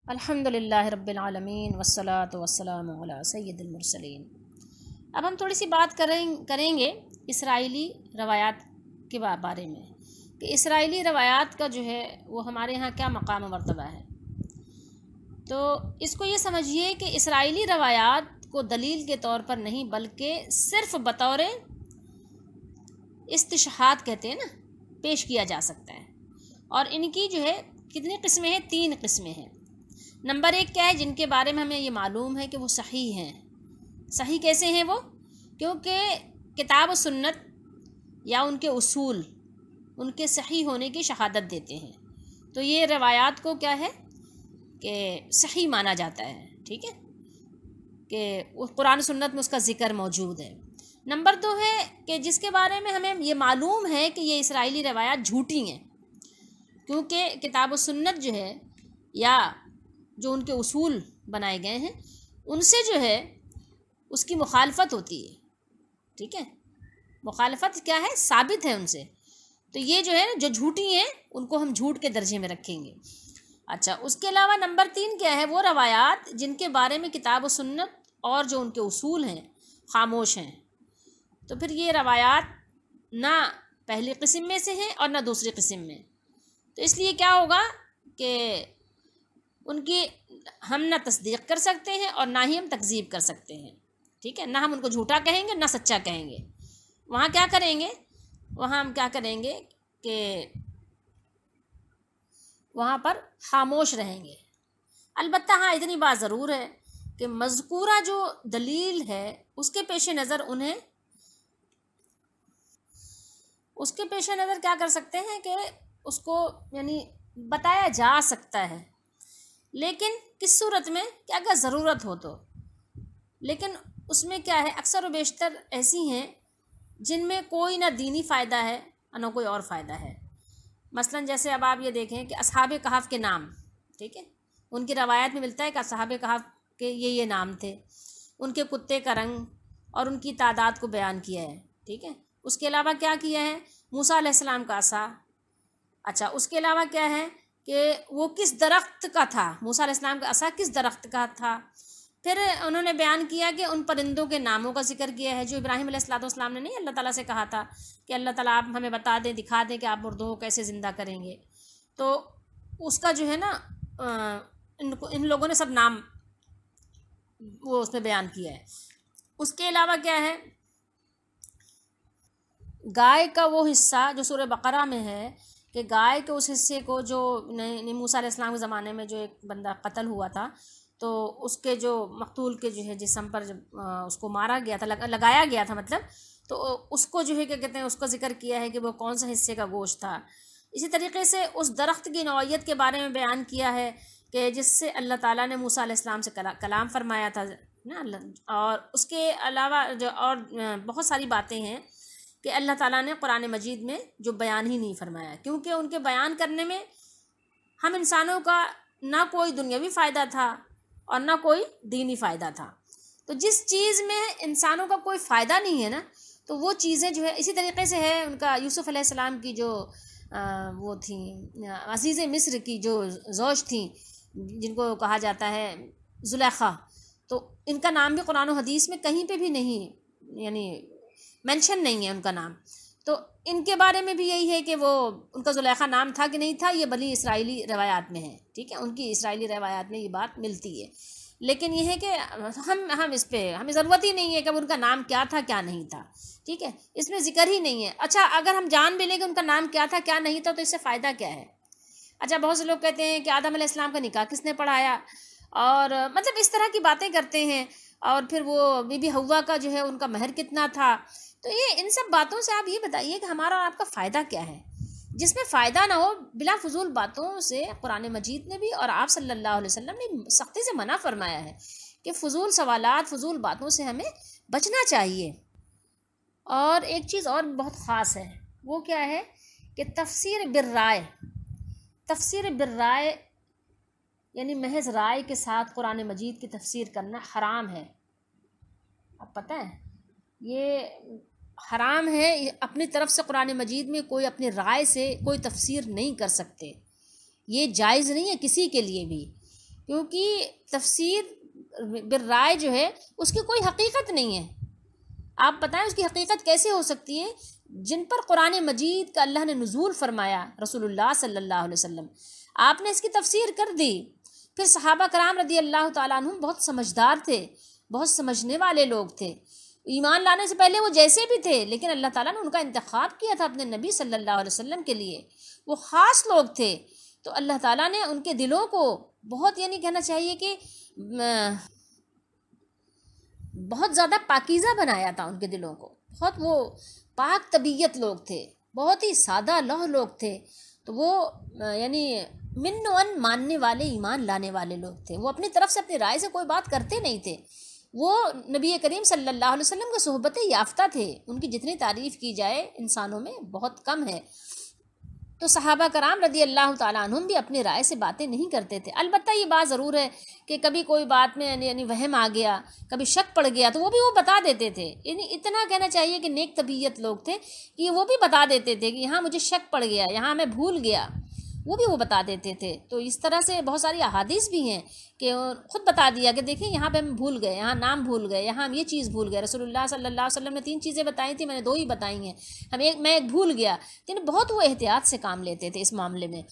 الحمدللہ رب العالمین والصلاة والسلام علی سید المرسلین۔ اب ہم تھوڑی سی بات کریں گے اسرائیلی روایات کے بارے میں کہ اسرائیلی روایات کا جو ہے وہ ہمارے یہاں کیا مقام و مرتبہ ہے۔ تو اس کو یہ سمجھیے کہ اسرائیلی روایات کو دلیل کے طور پر نہیں بلکہ صرف بطور استشہاد کہتے ہیں نا، پیش کیا جا سکتا ہے۔ اور ان کی جو ہے کتنی قسمیں ہیں؟ 3 قسمیں ہیں۔ نمبر 1 کیا ہے؟ جن کے بارے میں ہمیں یہ معلوم ہے کہ وہ صحیح ہیں۔ صحیح کیسے ہیں وہ؟ کیونکہ کتاب و سنت یا ان کے اصول ان کے صحیح ہونے کی شہادت دیتے ہیں، تو یہ روایات کو کیا ہے کہ صحیح مانا جاتا ہے، ٹھیک ہے، کہ قرآن و سنت میں اس کا ذکر موجود ہے۔ نمبر 2 ہے کہ جس کے بارے میں ہمیں یہ معلوم ہے کہ یہ اسرائیلی روایات جھوٹی ہیں، کیونکہ کتاب و سنت جو ہے یا جو ان کے اصول بنائے گئے ہیں ان سے جو ہے اس کی مخالفت ہوتی ہے، ٹھیک ہے، مخالفت کیا ہے؟ ثابت ہے ان سے، تو یہ جو ہے جو جھوٹی ہیں ان کو ہم جھوٹ کے درجے میں رکھیں گے۔ اچھا، اس کے علاوہ نمبر 3 کیا ہے؟ وہ روایات جن کے بارے میں کتاب و سنت اور جو ان کے اصول ہیں خاموش ہیں، تو پھر یہ روایات نہ پہلی قسم میں سے ہیں اور نہ دوسری قسم میں، تو اس لیے کیا ہوگا کہ ان کی ہم نہ تصدیق کر سکتے ہیں اور نہ ہی ہم تکذیب کر سکتے ہیں، ٹھیک ہے، نہ ہم ان کو جھوٹا کہیں گے نہ سچا کہیں گے۔ وہاں کیا کریں گے؟ وہاں ہم کیا کریں گے کہ وہاں پر خاموش رہیں گے۔ البتہ ہاں اتنی بات ضرور ہے کہ مذکورہ جو دلیل ہے اس کے پیش نظر کیا کر سکتے ہیں کہ اس کو یعنی بتایا جا سکتا ہے، لیکن کس صورت میں کہ اگر ضرورت ہو تو۔ لیکن اس میں کیا ہے، اکثر و بیشتر ایسی ہیں جن میں کوئی نہ دینی فائدہ ہے اور نہ کوئی اور فائدہ ہے۔ مثلا جیسے اب آپ یہ دیکھیں کہ اصحاب کہف کے نام، ٹھیک ہے، ان کی روایت میں ملتا ہے کہ اصحاب کہف کے یہ نام تھے، ان کے کتے کا رنگ اور ان کی تعداد کو بیان کیا ہے، ٹھیک ہے۔ اس کے علاوہ کیا کیا ہے؟ موسیٰ علیہ السلام کا عصا۔ اچھا، اس کے علاوہ کیا ہے کہ وہ کس درخت کا تھا، موسیٰ علیہ السلام کا عصا کس درخت کا تھا۔ پھر انہوں نے بیان کیا کہ ان پرندوں کے ناموں کا ذکر کیا ہے جو ابراہیم علیہ السلام نے نہیں اللہ تعالیٰ سے کہا تھا کہ اللہ تعالیٰ آپ ہمیں بتا دیں، دکھا دیں کہ آپ مردوں کو کیسے زندہ کریں گے، تو اس کا جو ہے نا ان لوگوں نے سب نام وہ اس میں بیان کیا ہے۔ اس کے علاوہ کیا ہے، گائے کا وہ حصہ جو سورہ بقرہ میں ہے کہ گائے کے اس حصے کو جو موسیٰ علیہ السلام کے زمانے میں جو ایک بندہ قتل ہوا تھا تو اس کے جو مقتول کے جو ہے جسم پر جب اس کو مارا گیا تھا، لگایا گیا تھا مطلب، تو اس کو جو ہے کیا کہتے ہیں اس کا ذکر کیا ہے کہ وہ کون سا حصے کا گوشت تھا۔ اسی طریقے سے اس درخت کی نوعیت کے بارے میں بیان کیا ہے کہ جس سے اللہ تعالیٰ نے موسیٰ علیہ السلام سے کلام فرمایا تھا نا، اور اس کے علاوہ جو اور بہت ساری باتیں ہیں کہ اللہ تعالیٰ نے قرآن مجید میں جو بیان ہی نہیں فرمایا، کیونکہ ان کے بیان کرنے میں ہم انسانوں کا نہ کوئی دنیاوی فائدہ تھا اور نہ کوئی دینی فائدہ تھا۔ تو جس چیز میں انسانوں کا کوئی فائدہ نہیں ہے نا، تو وہ چیزیں جو ہے اسی طریقے سے ہے ان کا یوسف علیہ السلام کی جو وہ تھیں عزیز مصر کی جو زوج تھیں جن کو کہا جاتا ہے زلیخا، تو ان کا نام بھی قرآن و حدیث میں کہیں پہ بھی نہیں یعنی مینشن نہیں ہے ان کا نام، تو ان کے بارے میں بھی یہی ہے کہ وہ ان کا زلیخا نام تھا کہ نہیں تھا، یہ بنی اسرائیلی روایات میں ہے، ٹھیک ہے، ان کی اسرائیلی روایات میں یہ بات ملتی ہے۔ لیکن یہ ہے کہ ہم اس پہ ہمیں ضرورت ہی نہیں ہے کہ ان کا نام کیا تھا کیا نہیں تھا، ٹھیک ہے، اس میں ذکر ہی نہیں ہے۔ اچھا، اگر ہم جان بھی لیں کہ ان کا نام کیا تھا کیا نہیں تھا تو اس سے فائدہ کیا ہے؟ اچھا، بہت سے لوگ کہتے ہیں کہ آدم علیہ السلام کا نکاح کس نے پڑھایا، اور مطلب اس طرح کی باتیں کرتے ہیں، اور پھر وہ بی بی حوا کا جو ہے ان کا مہر کتنا تھا، تو یہ ان سب باتوں سے آپ یہ بتائیے کہ ہمارا اور آپ کا فائدہ کیا ہے؟ جس میں فائدہ نہ ہو، بلا فضول باتوں سے قرآن مجید نے بھی اور آپ صلی اللہ علیہ وسلم نے سختی سے منع فرمایا ہے کہ فضول سوالات، فضول باتوں سے ہمیں بچنا چاہیے۔ اور ایک چیز اور بہت خاص ہے، وہ کیا ہے کہ تفسیر بالرائے یعنی محض رائے کے ساتھ قرآن مجید کی تفسیر کرنا حرام ہے۔ اب پتہ ہے یہ حرام ہے، اپنی طرف سے قرآن مجید میں کوئی اپنی رائے سے کوئی تفسیر نہیں کر سکتے، یہ جائز نہیں ہے کسی کے لیے بھی۔ کیونکہ تفسیر بالرائے جو ہے اس کی کوئی حقیقت نہیں ہے. آپ بتائیں اس کی حقیقت کیسے ہو سکتی ہے؟ جن پر قرآن مجید کا اللہ نے نزول فرمایا، رسول اللہ صلی اللہ علیہ وسلم، آپ نے اس کی تفسیر کر دی. پھر صحابہ کرام رضی اللہ تعالیٰ عنہم بہت سمجھدار تھے، بہت سمجھنے والے لوگ تھے. ایمان لانے سے پہلے وہ جیسے بھی تھے، لیکن اللہ تعالیٰ نے ان کا انتخاب کیا تھا اپنے نبی صلی اللہ علیہ وسلم کے لیے. وہ خاص لوگ تھے، تو اللہ تعالیٰ نے ان کے دلوں کو بہت، یعنی کہنا چاہیے کہ بہت زیادہ پاکیزہ بنایا تھا ان کے دلوں کو. بہت وہ پاک طبیعت لوگ تھے، بہت ہی سادہ لوح لوگ تھے. تو وہ یعنی من و ان ماننے والے، ایمان لانے والے لوگ تھے. وہ اپنی طرف سے اپنی رائے سے کوئی بات کرتے نہیں تھے. وہ نبی کریم صلی اللہ علیہ وسلم کے صحبت یافتہ تھے. ان کی جتنی تعریف کی جائے انسانوں میں بہت کم ہے. تو صحابہ کرام رضی اللہ تعالیٰ عنہم بھی اپنی رائے سے باتیں نہیں کرتے تھے. البتہ یہ بات ضرور ہے کہ کبھی کوئی بات میں یعنی وہم آ گیا، کبھی شک پڑ گیا، تو وہ بھی وہ بتا دیتے تھے. یعنی اتنا کہنا چاہیے کہ نیک طبیعت لوگ تھے کہ وہ بھی بتا دیتے تھے کہ یہاں مجھے شک پڑ گیا، یہاں میں بھول گیا، وہ بھی وہ بتا دیتے تھے. تو اس طرح سے بہت ساری احادیث بھی ہیں کہ خود بتا دیا کہ دیکھیں یہاں پہ ہم بھول گئے، یہاں نام بھول گئے، یہاں ہم یہ چیز بھول گئے. رسول اللہ صلی اللہ علیہ وسلم نے 3 چیزیں بتائی تھیں، میں نے 2 ہی بتائی ہیں، میں ایک بھول گیا. لیکن بہت وہ احتیاط سے کام لیتے تھے اس معاملے میں.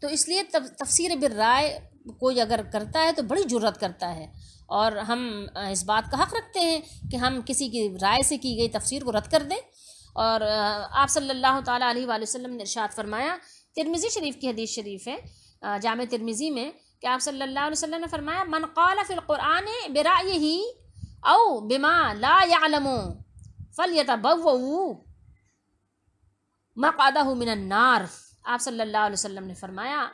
تو اس لیے تفسیر بالرائے کوئی اگر کرتا ہے تو بڑی جرت کرتا ہے. اور ہم اس بات کا حق رکھتے ہیں کہ ہم کسی کی رائے سے کی گئی تفسیر کو رد کر دیں. اور آپ صلی اللہ تعالیٰ علیہ وآلہ وسلم نے ارشاد فرمایا، ترمذی شریف کی حدیث شریف ہے، جامع ترمذی میں، کہ آپ صلی اللہ علیہ وسلم نے فرمایا، من قال فی القرآن برأیہ او بما لا یعلم فلیتبوأ مقعدہ من النار. آپ صلی اللہ علیہ وسلم نے فرمایا،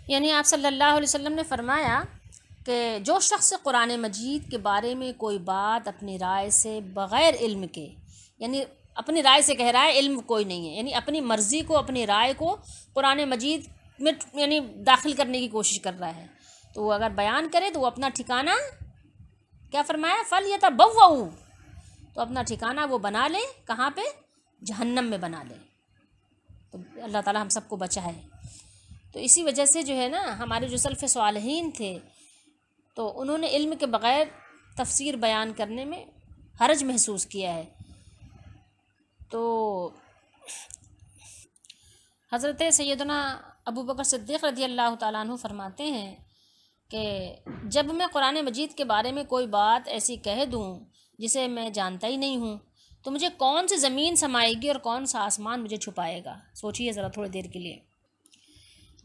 یعنی آپ صلی اللہ علیہ وسلم نے فرمایا کہ جو شخص قرآن مجید کے بارے میں کوئی بات اپنی رائے سے بغیر علم کے، یعنی اپنی رائے سے کہہ رہا ہے، علم کوئی نہیں ہے، یعنی اپنی مرضی کو، اپنی رائے کو قرآن مجید میں یعنی داخل کرنے کی کوشش کر رہا ہے، تو وہ اگر بیان کرے تو وہ اپنا ٹھکانہ کیا فرمایا، فَلْيَتَبَوَّأْ، تو اپنا ٹھکانہ وہ بنا لے، کہاں پہ؟ جہنم میں بنا لے. تو اللہ تعالیٰ ہم سب کو بچائے. تو اسی وجہ سے جو ہے نا، ہمارے جو سلف صالحین تھے تو انہوں نے علم کے بغیر تفسیر بیان کرنے میں حرج محسوس کیا ہے. تو حضرت سیدنا ابو بکر صدیق رضی اللہ تعالیٰ عنہ فرماتے ہیں کہ جب میں قرآن مجید کے بارے میں کوئی بات ایسی کہہ دوں جسے میں جانتا ہی نہیں ہوں، تو مجھے کون سی زمین سمائے گی اور کون سا آسمان مجھے چھپائے گا؟ سوچیے ذرا تھوڑی دیر کے لیے.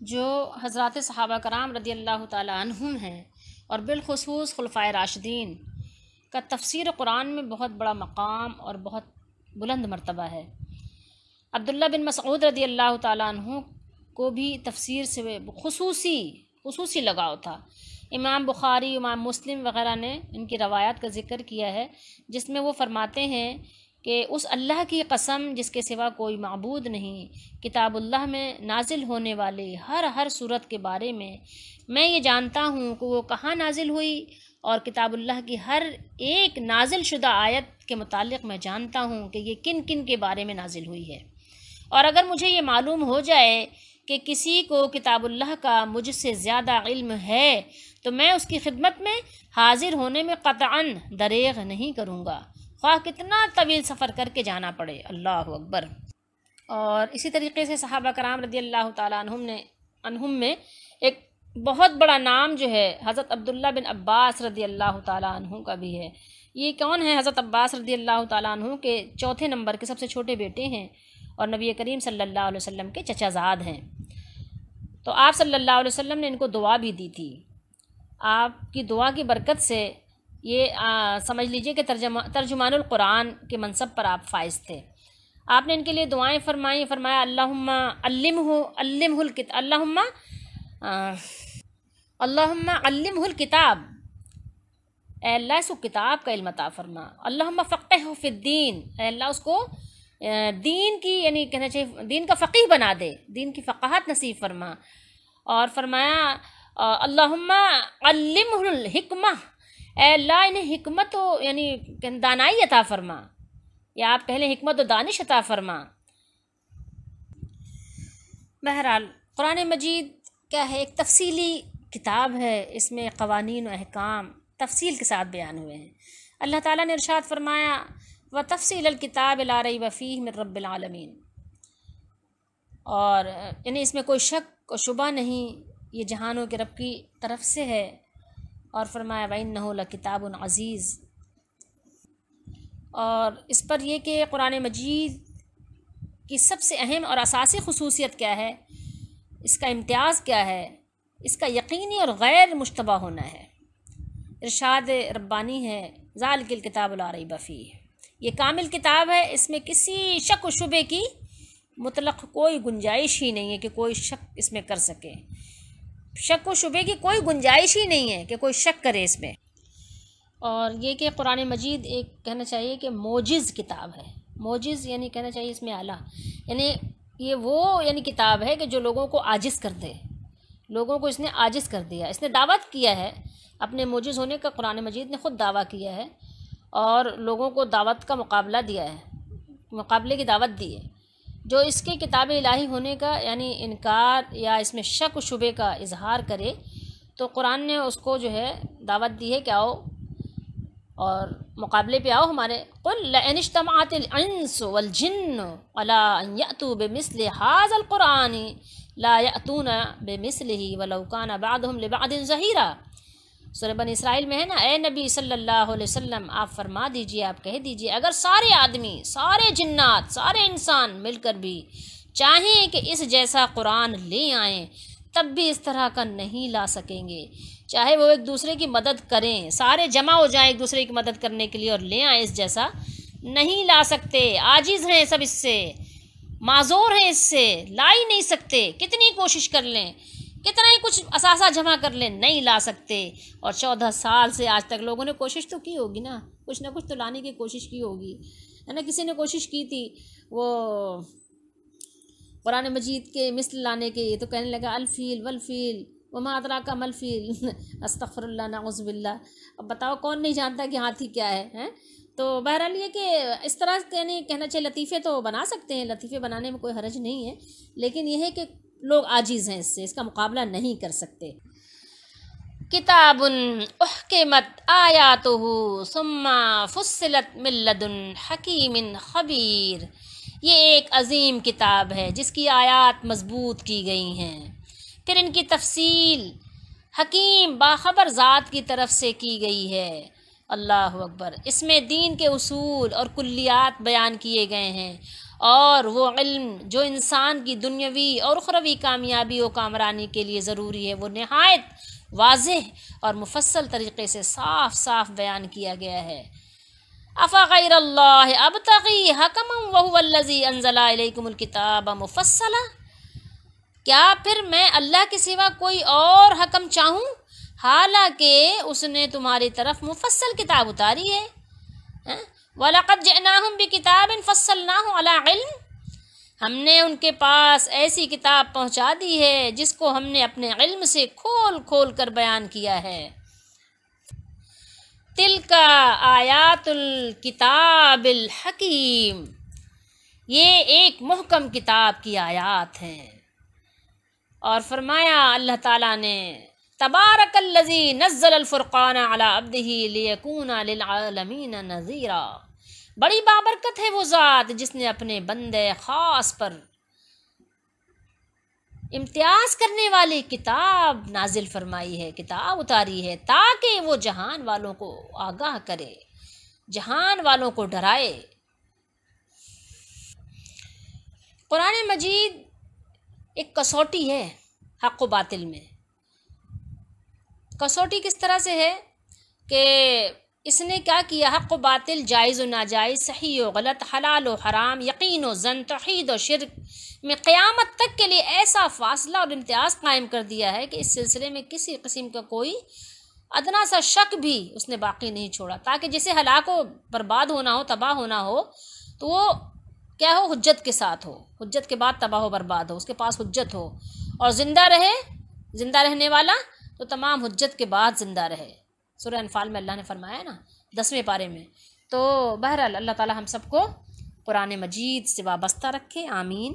جو حضرات صحابہ کرام رضی اللہ تعالیٰ عنہم ہیں، اور بالخصوص خلفائے راشدین کا تفسیر قرآن میں بہت بڑا مقام اور بہت بلند مرتبہ ہے. عبداللہ بن مسعود رضی اللہ تعالیٰ عنہ کو بھی تفسیر سے خصوصی لگاؤ تھا. امام بخاری، امام مسلم وغیرہ نے ان کی روایات کا ذکر کیا ہے، جس میں وہ فرماتے ہیں کہ اس اللہ کی قسم جس کے سوا کوئی معبود نہیں، کتاب اللہ میں نازل ہونے والی ہر صورت کے بارے میں یہ جانتا ہوں کہ وہ کہاں نازل ہوئی، اور کتاب اللہ کی ہر ایک نازل شدہ آیت کے متعلق میں جانتا ہوں کہ یہ کن کن کے بارے میں نازل ہوئی ہے. اور اگر مجھے یہ معلوم ہو جائے کہ کسی کو کتاب اللہ کا مجھ سے زیادہ علم ہے تو میں اس کی خدمت میں حاضر ہونے میں قطعاً دریغ نہیں کروں گا، خواہ کتنا طویل سفر کر کے جانا پڑے. اللہ اکبر. اور اسی طریقے سے صحابہ کرام رضی اللہ تعالیٰ عنہم میں ایک بہت بڑا نام جو ہے حضرت عبداللہ بن عباس رضی اللہ تعالیٰ عنہ کا بھی ہے. یہ کون ہے؟ حضرت عباس رضی اللہ تعالیٰ عنہ کے 4تھے نمبر کے سب سے چھوٹے بیٹے ہیں، اور نبی کریم صلی اللہ علیہ وسلم کے چچا زاد ہیں. تو آپ صلی اللہ علیہ وسلم نے ان کو دعا بھی دی تھی. آپ کی دعا کی برکت سے یہ سمجھ لیجئے کہ ترجمان القرآن کے منصب پر آپ فائز تھے. آپ نے ان کے لیے دعائیں فرمایا اللہم علمہ الکتاب، اے اللہ اس کو کتاب کا علم عطا فرما. اللہم فقہہ فی الدین، اے اللہ اس کو دین کی، یعنی کہنا چاہیے دین کا فقیہ بنا دے، دین کی فقاہت نصیب فرما. اور فرمایا اللہم علمہ الحکمہ، اے اللہ انہیں حکمت و یعنی دانائی عطا فرما، یا آپ کہہ لیں حکمت و دانش عطا فرما. بہرحال قرآن مجید کیا ہے، ایک تفصیلی کتاب ہے، اس میں قوانین و احکام تفصیل کے ساتھ بیان ہوئے ہیں۔ اللہ تعالیٰ نے ارشاد فرمایا وَتَفْصِيلَ الْكِتَابِ لَا رَيْبَ فِيهِ مِن رَبِّ الْعَالَمِينَ، اور یعنی اس میں کوئی شک و شبہ نہیں، یہ جہانوں کے رب کی طرف سے ہے۔ اور فرمایا وَإِنَّهُ لَكِتَابٌ عَزِيزٌ، اور اس پر یہ کہ قرآن مجید کی سب سے اہم اور اساسی خصوصیت کیا ہے، اس کا امتیاز کیا ہے، اس کا یقینی اور غیر مشتبہ ہونا ہے۔ ارشاد ربانی ہے ذالک الکتاب لا ریب فیہ، یہ کامل کتاب ہے، اس میں کسی شک و شبے کی مطلق کوئی گنجائش ہی نہیں ہے کہ کوئی شک اس میں کر سکے، شک و شبے کی کوئی گنجائش ہی نہیں ہے کہ کوئی شک کرے اس میں۔ اور یہ کہ قرآن مجید ایک کہنا چاہیے کہ موجز کتاب ہے، موجز یعنی کہنا چاہیے اس میں اعلیٰ، یعنی یہ وہ یعنی کتاب ہے کہ جو لوگوں کو عاجز کر دے، لوگوں کو اس نے عاجز کر دیا، اس نے دعوت کیا ہے اپنے موجز ہونے کا، قرآن مجید نے خود دعویٰ کیا ہے اور لوگوں کو دعوت کا مقابلہ دیا ہے، مقابلے کی دعوت دی ہے۔ جو اس کے کتاب الہی ہونے کا یعنی انکار یا اس میں شک و شبے کا اظہار کرے تو قرآن نے اس کو جو ہے دعوت دی ہے کہ آؤ اور مقابلے پہ آؤ ہمارے، قُلْ لَئِنِ اجْتَمَعَتِ الْإِنسُ وَالْجِنُّ عَلَىٰ أَن يَأْتُوا بِمِثْلِ هَٰذَا الْقُرْآنِ لَا يَأْتُونَ بِمِثْلِهِ وَلَوْ كَانَ بَعْضُهُمْ لِبَعْضٍ ظَهِيرًا۔ سورہ بنی اسرائیل میں ہے نا، اے نبی صلی اللہ علیہ وسلم آپ فرما دیجئے، آپ کہہ دیجئے اگر سارے آدمی، سارے جنات، سارے انسان مل کر بھی چاہیں کہ اس جیسا قرآن لے آئیں تب بھی اس طرح کا نہیں لا سکیں گے، چاہے وہ ایک دوسرے کی مدد کریں، سارے جمع ہو جائیں ایک دوسرے کی مدد کرنے کے لیے اور لے آئیں اس جیسا، نہیں لا سکتے، عاجز ہیں سب اس سے، معذور ہیں اس سے، لا ہی نہیں سکتے، کتنی کوشش کر لیں، کتنا ہی کچھ اثاثہ جمع کر لیں، نہیں لا سکتے۔ اور 14 سال سے آج تک لوگوں نے کوشش تو کی ہوگی نا، کچھ نہ کچھ تو لانے کی کوشش کی ہوگی، ہے نا، کسی نے کوشش کی تھی وہ قرآن مجید کے مثل لانے کے، تو کہنے لگا الفیل والفیل وما ادراک ما الفیل، استغفر اللہ نعوذ باللہ۔ اب بتاؤ کون نہیں جانتا کہ ہاتھی کیا ہے؟ تو بہرحال یہ کہ اس طرح کہنا چاہیے لطیفے تو بنا سکتے ہیں، لطیفے بنانے میں کوئی حرج نہیں ہے، لیکن یہ ہے کہ لوگ عاجز ہیں اس سے، اس کا مقابلہ نہیں کر سکتے۔ کتاب احکمت آیاتہ ثم فصلت من لدن حکیم خبیر، یہ ایک عظیم کتاب ہے جس کی آیات مضبوط کی گئی ہیں، پھر ان کی تفصیل حکیم باخبر ذات کی طرف سے کی گئی ہے۔ اللہ اکبر۔ اس میں دین کے اصول اور کلیات بیان کیے گئے ہیں اور وہ علم جو انسان کی دنیاوی اور اخروی کامیابی و کامرانی کے لیے ضروری ہے وہ نہایت واضح اور مفصل طریقے سے صاف صاف بیان کیا گیا ہے۔ افغیر اللہ ابتغی حکما وہو الذی انزل الیکم الکتاب مفصلا، کیا پھر میں اللہ کے سوا کوئی اور حکم چاہوں حالانکہ اس نے تمہاری طرف مفصل کتاب اتاری ہے۔ وَلَقَدْ جِئْنَاهُمْ بِكِتَابٍ فَصَّلْنَاهُ عَلَىٰ عِلْمٍ، ہم نے ان کے پاس ایسی کتاب پہنچا دی ہے جس کو ہم نے اپنے علم سے کھول کھول کر بیان کیا ہے۔ تِلْکَ آیات الکتاب الحکیم، یہ ایک محکم کتاب کی آیات ہیں۔ اور فرمایا اللہ تعالیٰ نے تبارک الذی نزل الفرقان علی عبدہ لیکون للعالمین نذیرا، بڑی بابرکت ہے وہ ذات جس نے اپنے بندے خاص پر امتیاز کرنے والی کتاب نازل فرمائی ہے، کتاب اتاری ہے تاکہ وہ جہان والوں کو آگاہ کرے، جہان والوں کو ڈرائے۔ قرآن مجید ایک کسوٹی ہے حق و باطل میں۔ کسوٹی کس طرح سے ہے کہ اس نے کیا کیا، حق و باطل، جائز و ناجائز، صحیح و غلط، حلال و حرام، یقین و ظن، توحید و شرک میں قیامت تک کے لیے ایسا فاصلہ اور امتیاز قائم کر دیا ہے کہ اس سلسلے میں کسی قسم کا کوئی ادنا سا شک بھی اس نے باقی نہیں چھوڑا، تاکہ جسے ہلاک و برباد ہونا ہو، تباہ ہونا ہو تو وہ کیا ہو، حجت کے ساتھ ہو، حجت کے بعد تباہ و برباد ہو، اس کے پاس حجت ہو، اور زندہ رہے، زندہ رہنے والا تو تمام حجت کے بعد زندہ رہے۔ سورہ انفال میں اللہ نے فرمایا نا 10ویں پارے میں۔ تو بہرحال اللہ تعالی ہم سب کو قرآن مجید سے وابستہ رکھے، آمین۔